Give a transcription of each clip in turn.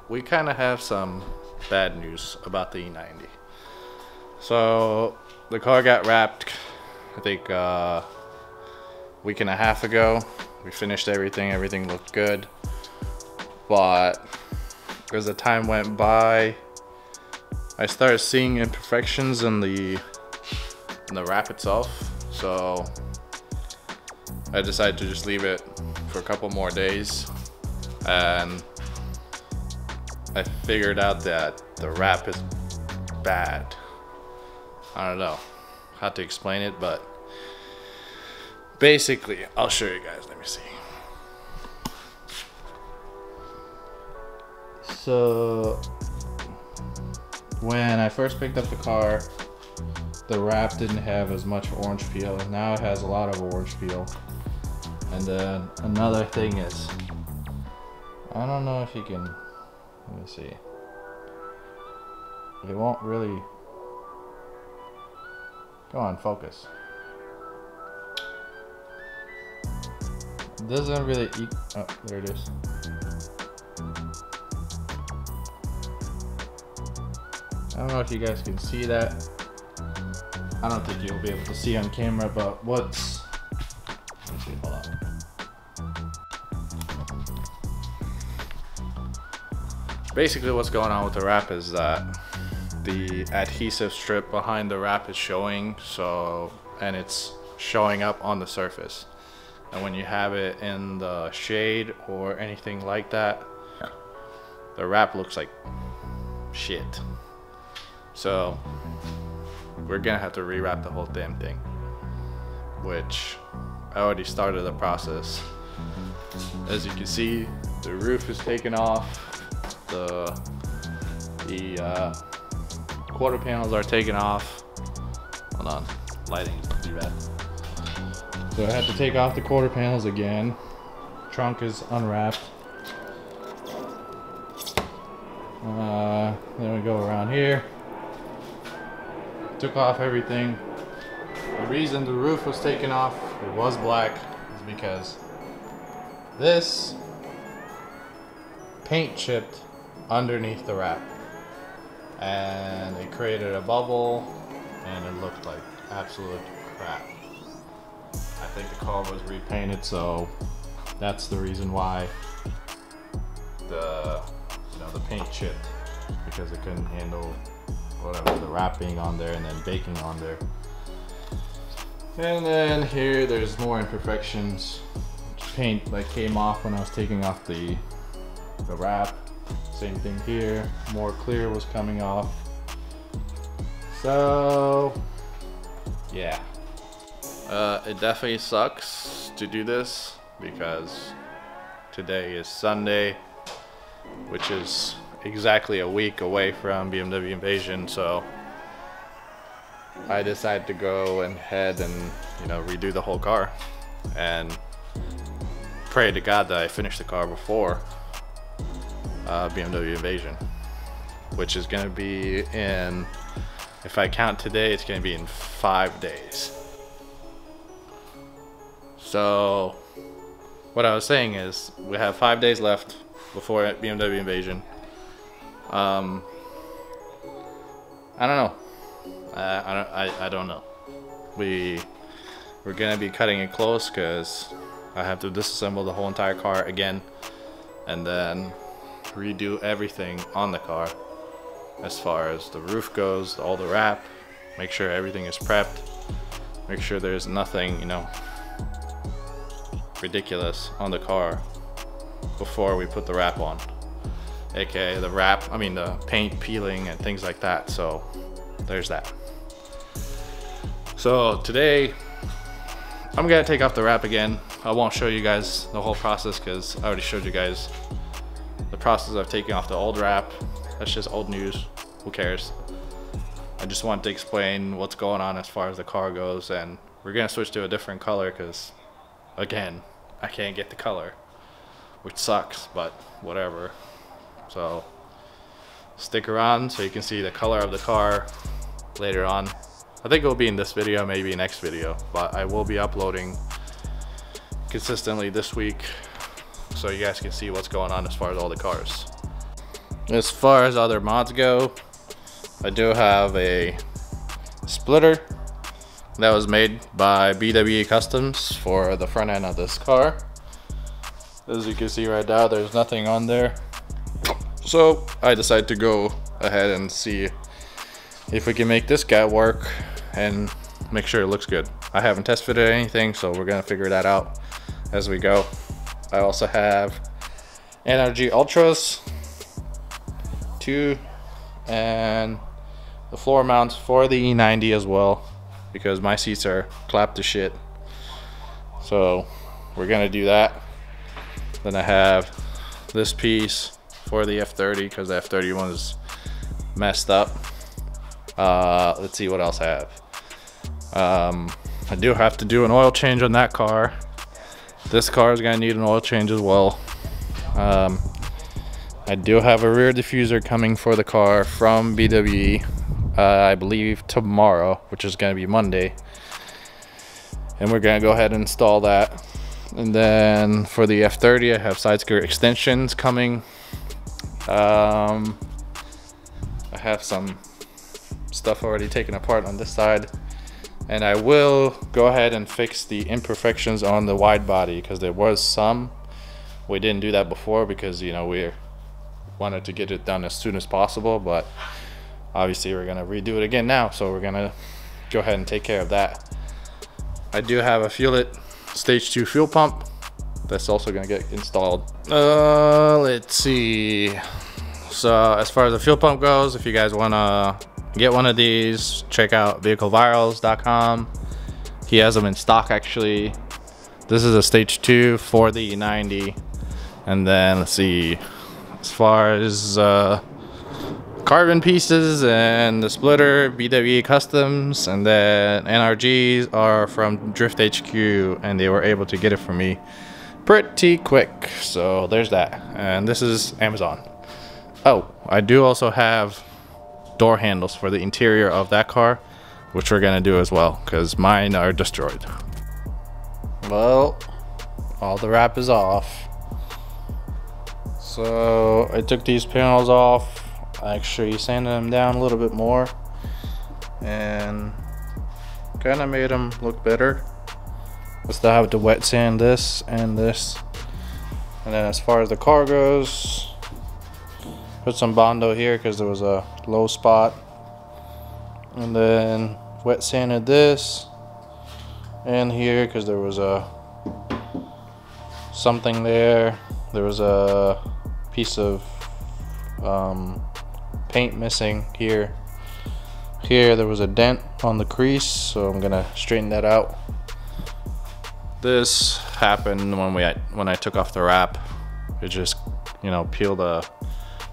we kind of have some bad news about the E90. So the car got wrapped, I think a week and a half ago. We finished everything looked good, but as the time went by, I started seeing imperfections in the wrap itself. So I decided to just leave it for a couple more days, and I figured out that the wrap is bad. I don't know how to explain it, but basically, I'll show you guys. Let me see. So when I first picked up the car, the wrap didn't have as much orange peel. Now it has a lot of orange peel. And then another thing is, I don't know if you can, let me see. It won't really, come on, focus. It doesn't really eat, oh, there it is. I don't know if you guys can see that. I don't think you'll be able to see on camera, but what's, let me see, hold on. Basically what's going on with the wrap is that the adhesive strip behind the wrap is showing, and it's showing up on the surface. And when you have it in the shade or anything like that, the wrap looks like shit. So we're gonna have to rewrap the whole damn thing, which I already started the process. As you can see, the roof is taken off, the quarter panels are taken off. Hold on, lighting is too bad. So I had to take off the quarter panels again. Trunk is unwrapped. Then we go around here. Took off everything. The reason the roof was taken off, it was black, is because this paint chipped underneath the wrap, and it created a bubble, and it looked like absolute crap. I think the car was repainted, so that's the reason why the paint chipped, because it couldn't handle whatever the wrap being on there and then baking on there. And then here there's more imperfections. Paint that came off when I was taking off the wrap. Same thing here, more clear was coming off. So yeah, it definitely sucks to do this because today is Sunday, which is exactly a week away from BMW Invasion. So I decided to go ahead and redo the whole car and pray to God that I finish the car before BMW Invasion, which is going to be in, if I count today, it's going to be in 5 days. So what I was saying is we have 5 days left before BMW Invasion. I don't know. I don't know. We're gonna be cutting it close because I have to disassemble the whole entire car again, and then redo everything on the car as far as the roof goes, all the wrap, make sure everything is prepped, make sure there's nothing ridiculous on the car before we put the wrap on, aka the paint peeling and things like that. So there's that. So today I'm gonna take off the wrap again. I won't show you guys the whole process because I already showed you guys the process of taking off the old wrap. That's just old news, who cares. I just wanted to explain what's going on as far as the car goes, and we're gonna switch to a different color because again, I can't get the color, which sucks, but whatever. So stick around so you can see the color of the car later on. I think it will be in this video, maybe next video, but I will be uploading consistently this week so you guys can see what's going on as far as all the cars. As far as other mods go, I do have a splitter that was made by BWE Customs for the front end of this car. As you can see right now, there's nothing on there. So I decided to go ahead and see if we can make this guy work and make sure it looks good. I haven't test fitted anything, so we're gonna figure that out as we go. I also have NRG Ultras 2 and the floor mounts for the E90 as well, because my seats are clapped to shit. So we're gonna do that. Then I have this piece for the F30 because the F31 is messed up. Let's see what else I have. I do have to do an oil change on that car. This car is gonna need an oil change as well. I do have a rear diffuser coming for the car from BWE, I believe tomorrow, which is gonna be Monday. And we're gonna go ahead and install that. And then for the F30, I have side skirt extensions coming. I have some stuff already taken apart on this side. And I will go ahead and fix the imperfections on the wide body, because there was some. We didn't do that before because, you know, we wanted to get it done as soon as possible, but obviously we're gonna redo it again now, so we're gonna go ahead and take care of that. I do have a Fuelit stage 2 fuel pump that's also gonna get installed. Let's see. So as far as the fuel pump goes, if you guys wanna get one of these, check out vehiclevirals.com. He has them in stock actually. This is a stage 2 for the E90. And then let's see, as far as carbon pieces and the splitter, BWE Customs, and then NRGs are from Drift HQ, and they were able to get it for me pretty quick. So there's that. And this is Amazon. Oh, I do also have door handles for the interior of that car, which we're gonna do as well because mine are destroyed. Well, all the wrap is off. So I took these panels off. I actually sanded them down a little bit more and kind of made them look better. I still have to wet sand this and this. And then as far as the car goes, put some Bondo here because there was a low spot. And then wet sanded this and here because there was a something there. There was a piece of paint missing here. Here there was a dent on the crease, so I'm gonna straighten that out. This happened when I took off the wrap. It just, you know, peeled a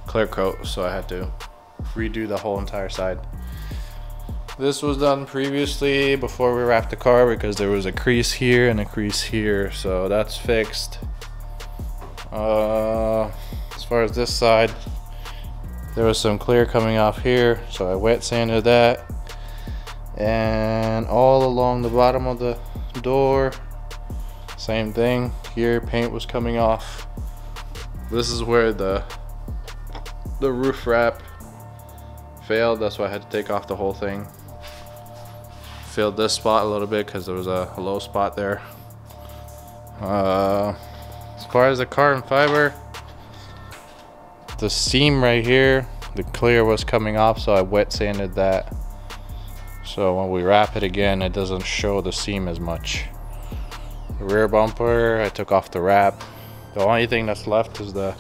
clear coat, so I had to redo the whole entire side. This was done previously before we wrapped the car because there was a crease here and a crease here, so that's fixed. As far as this side, there was some clear coming off here, so I wet sanded that. And all along the bottom of the door, same thing. Here, paint was coming off. This is where the roof wrap failed. That's why I had to take off the whole thing. Filled this spot a little bit because there was a low spot there. As far as the carbon fiber, the seam right here, the clear was coming off, so I wet sanded that. So when we wrap it again, it doesn't show the seam as much. The rear bumper, I took off the wrap. The only thing that's left is the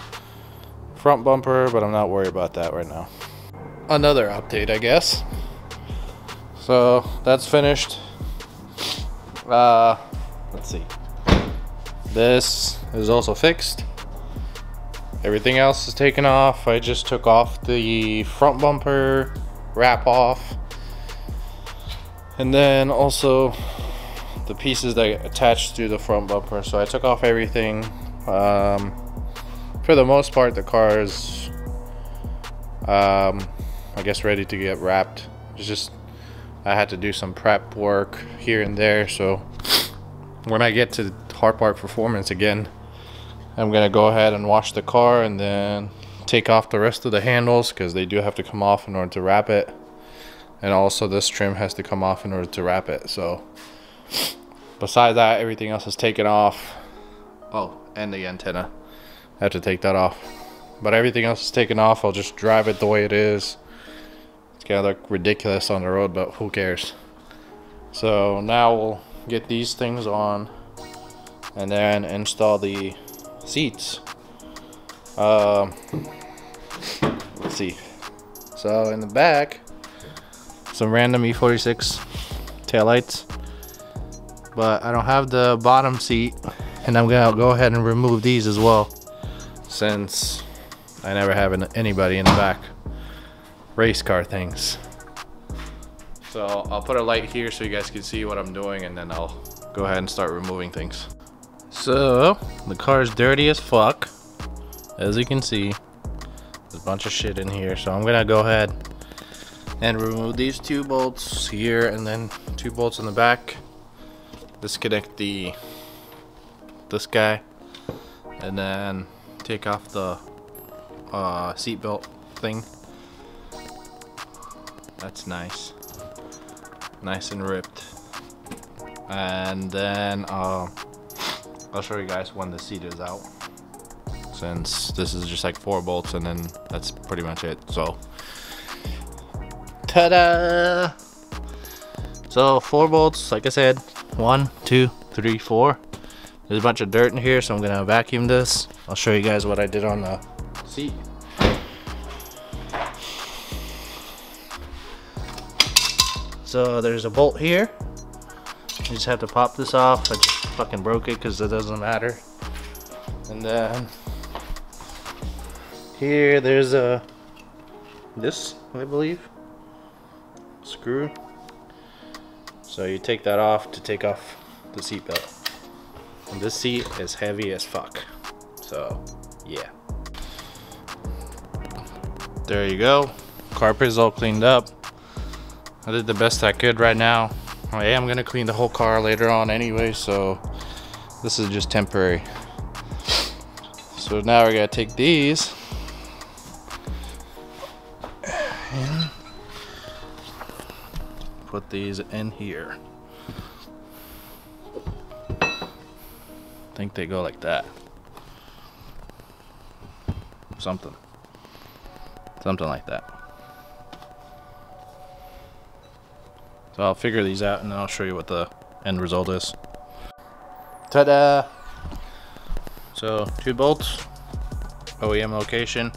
front bumper, but I'm not worried about that right now. Another update, I guess. So that's finished. Let's see. This is also fixed. Everything else is taken off. I just took off the front bumper wrap off, and then also the pieces that attach to the front bumper. So I took off everything. For the most part, the car is I guess ready to get wrapped. It's just I had to do some prep work here and there, so when I get to hard part performance again, I'm gonna go ahead and wash the car and then take off the rest of the handles because they do have to come off in order to wrap it, and also this trim has to come off in order to wrap it. So besides that, everything else is taken off. Oh, and the antenna, I have to take that off, but everything else is taken off. I'll just drive it the way it is. It's gonna look ridiculous on the road, but who cares. So now we'll get these things on and then install the seats. Let's see. So in the back, some random E46 taillights, but I don't have the bottom seat, and I'm gonna go ahead and remove these as well, since I never have anybody in the back race car things. So I'll put a light here so you guys can see what I'm doing, and then I'll go ahead and start removing things. So the car is dirty as fuck. As you can see, there's a bunch of shit in here. So I'm gonna go ahead and remove these 2 bolts here, and then 2 bolts in the back. Disconnect this guy, and then take off the seat belt thing. That's nice. Nice and ripped. And then I'll show you guys when the seat is out, since this is just like 4 bolts, and then that's pretty much it. So ta-da! So 4 bolts, like I said, 1, 2, 3, 4. There's a bunch of dirt in here, so I'm gonna vacuum this. I'll show you guys what I did on the seat. So there's a bolt here. You just have to pop this off. I just fucking broke it because it doesn't matter. And then here there's this, I believe, screw. So you take that off to take off the seat belt. And this seat is heavy as fuck. So yeah. There you go. Carpet is all cleaned up. I did the best I could right now. I am gonna clean the whole car later on anyway, so this is just temporary. So now we're gonna take these and put these in here. I think they go like that. Something like that. So I'll figure these out, and then I'll show you what the end result is. Ta-da! So 2 bolts, OEM location.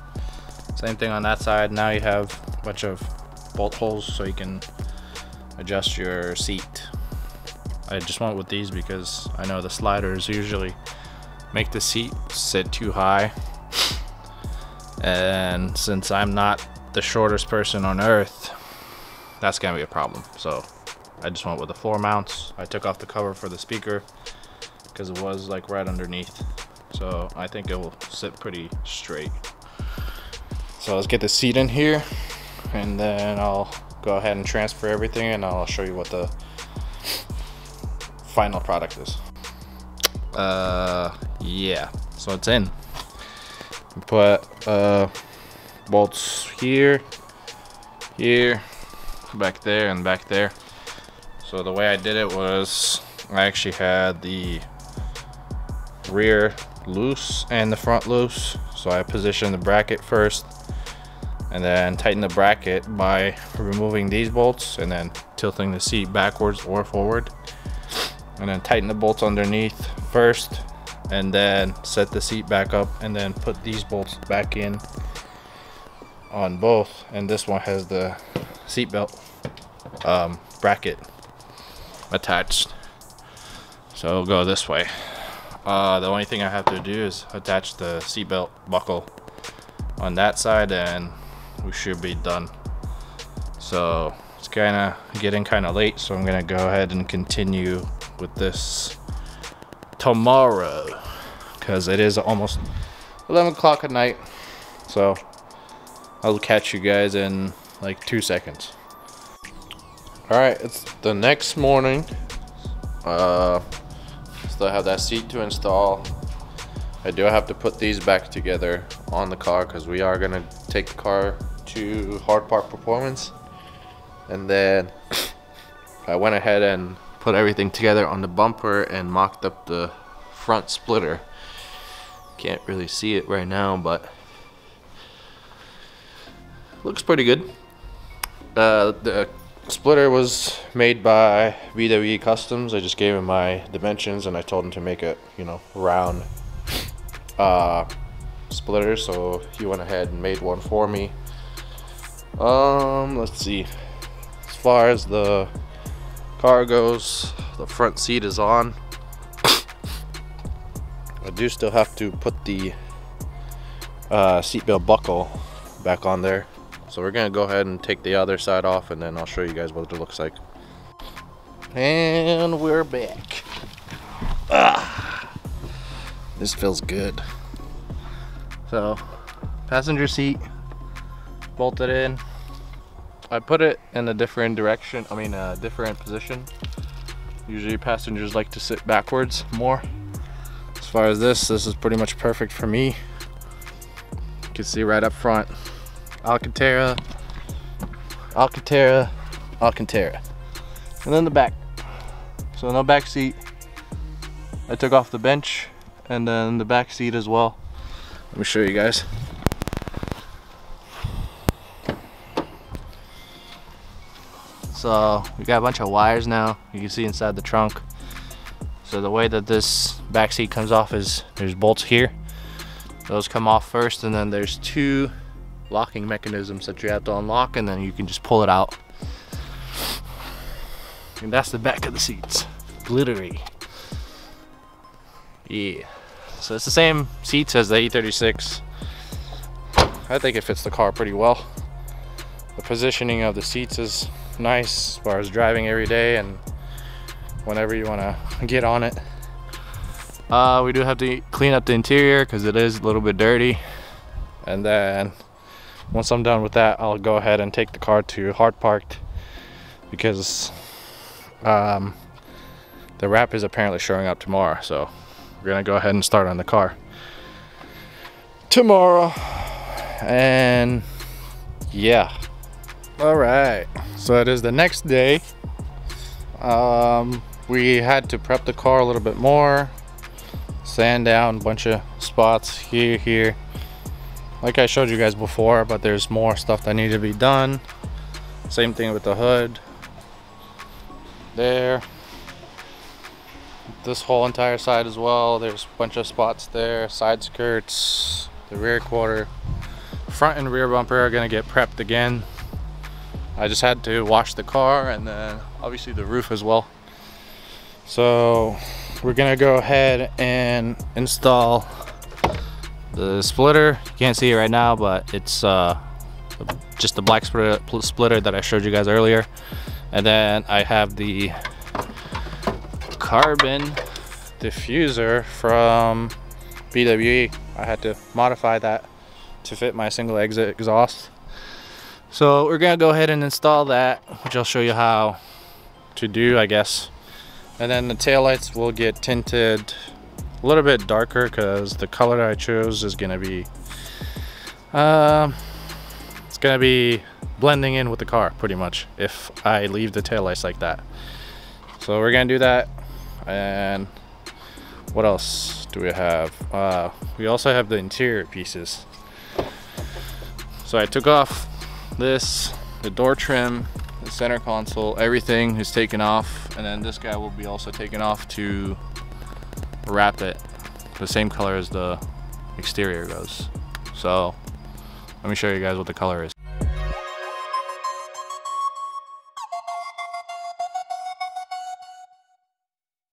Same thing on that side. Now you have a bunch of bolt holes so you can adjust your seat. I just went with these because I know the sliders usually make the seat sit too high. And since I'm not the shortest person on earth, that's gonna be a problem. So I just went with the floor mounts. I took off the cover for the speaker because it was like right underneath, so I think it will sit pretty straight. So let's get the seat in here, and then I'll go ahead and transfer everything, and I'll show you what the final product is. Yeah, so it's in. Put bolts here, back there, and back there. So the way I did it was I actually had the rear loose and the front loose. So I positioned the bracket first, and then tighten the bracket by removing these bolts and then tilting the seat backwards or forward, and then tighten the bolts underneath first, and then set the seat back up, and then put these bolts back in on both. And this one has the seat belt bracket attached, so it'll go this way. The only thing I have to do is attach the seat belt buckle on that side, and we should be done. So it's kind of getting kind of late, so I'm gonna go ahead and continue with this tomorrow because it is almost 11 o'clock at night. So I'll catch you guys in like 2 seconds. Alright, it's the next morning. Still have that seat to install. I do have to put these back together on the car because we are gonna take the car to Hard Park Performance. And then I went ahead and put everything together on the bumper and mocked up the front splitter. Can't really see it right now, but looks pretty good. The splitter was made by VW Customs. I just gave him my dimensions and I told him to make it, you know, round splitter, so he went ahead and made one for me. Let's see. As far as the car goes, the front seat is on. I do still have to put the seatbelt buckle back on there. So we're gonna go ahead and take the other side off and then I'll show you guys what it looks like. And we're back. This feels good. So, passenger seat bolted in. I put it in a different direction, a different position. Usually passengers like to sit backwards more. As far as this is pretty much perfect for me. You can see right up front, Alcantara, Alcantara, Alcantara. And then the back. So no back seat. I took off the bench and then the back seat as well. Let me show you guys. So we got a bunch of wires now. You can see inside the trunk. So the way that this back seat comes off is there's bolts here. Those come off first, and then there's two locking mechanisms that you have to unlock, and then you can just pull it out. And that's the back of the seats. Glittery. Yeah. So it's the same seats as the E36. I think it fits the car pretty well. The positioning of the seats is nice as far as driving every day and whenever you want to get on it. We do have to clean up the interior because it is a little bit dirty. And then once I'm done with that, I'll go ahead and take the car to Hard Park because the wrap is apparently showing up tomorrow. So we're gonna go ahead and start on the car tomorrow. And yeah. All right, so it is the next day. We had to prep the car a little bit more, sand down a bunch of spots here. Like I showed you guys before, but there's more stuff that needed to be done. Same thing with the hood. There. This whole entire side as well. There's a bunch of spots there. Side skirts, the rear quarter. Front and rear bumper are gonna get prepped again. I just had to wash the car and then obviously the roof as well. So we're gonna go ahead and install the splitter. You can't see it right now, but it's just the black splitter that I showed you guys earlier. And then I have the carbon diffuser from BWE. I had to modify that to fit my single exit exhaust. So we're gonna go ahead and install that, which I'll show you how to do, I guess. And then the taillights will get tinted a little bit darker because the color I chose is gonna be it's gonna be blending in with the car pretty much if I leave the taillights like that. So we're gonna do that. And what else do we have? We also have the interior pieces. So I took off this, the door trim, the center console, everything is taken off, and then this guy will be also taken off to wrap it the same color as the exterior goes. So let me show you guys what the color is.